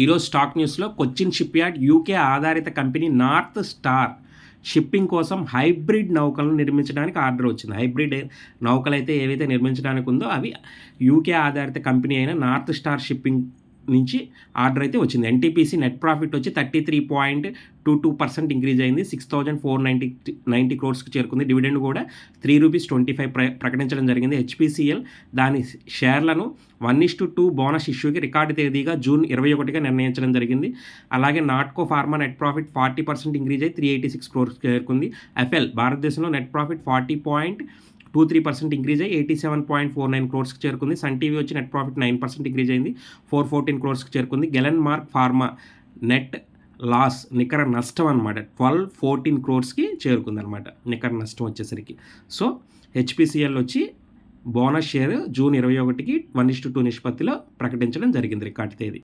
ఈరోజు స్టాక్ న్యూస్లో Cochin ship yard UK ఆధారిత కంపెనీ నార్త్ స్టార్ షిప్పింగ్ కోసం హైబ్రిడ్ నౌకలను నిర్మించడానికి ఆర్డర్ వచ్చింది. హైబ్రిడ్ నౌకలు అయితే ఏవైతే నిర్మించడానికి ఉందో అవి యూకే ఆధారిత కంపెనీ అయిన నార్త్ స్టార్ షిప్పింగ్ నుంచి ఆర్డర్ అయితే వచ్చింది. ఎన్టీపీసీ నెట్ ప్రాఫిట్ వచ్చి 33.22% ఇంక్రీజ్ అయింది. 6,490 క్రోర్స్కి చేరుకుంది. డివిడెండ్ కూడా ₹3.25 ప్రకటించడం జరిగింది. హెచ్పీసీఎల్ దాని షేర్లను 1:2 బోనస్ ఇష్యూకి రికార్డు తేదీగా జూన్ 21గా నిర్ణయించడం జరిగింది. అలాగే Natco pharma net profit 40% increase అయ్యి 386 క్రోర్స్కి చేరుకుంది. ఎఫ్ఎల్ భారతదేశంలో నెట్ ప్రాఫిట్ 40.23% ఇంక్రీజ్ అయ్యి 87.49 క్రోర్స్కి చేరుకుంది. సన్ టీవీ వచ్చి నెట్ ప్రాఫిట్ 9% ఇంక్రీజ్ అయింది, 414 క్రోర్స్కి చేరుకుంది. గెలెన్ మార్క్ ఫార్మా నెట్ లాస్ నికర నష్టం అనమాట 1214 క్రోర్స్కి చేరుకుంది అనమాట నికర నష్టం వచ్చేసరికి. సో హెచ్పీసీఎల్ వచ్చి బోనస్ షేర్ జూన్ 21కి 1:2 నిష్పత్తిలో ప్రకటించడం జరిగింది రికార్డు తేదీ.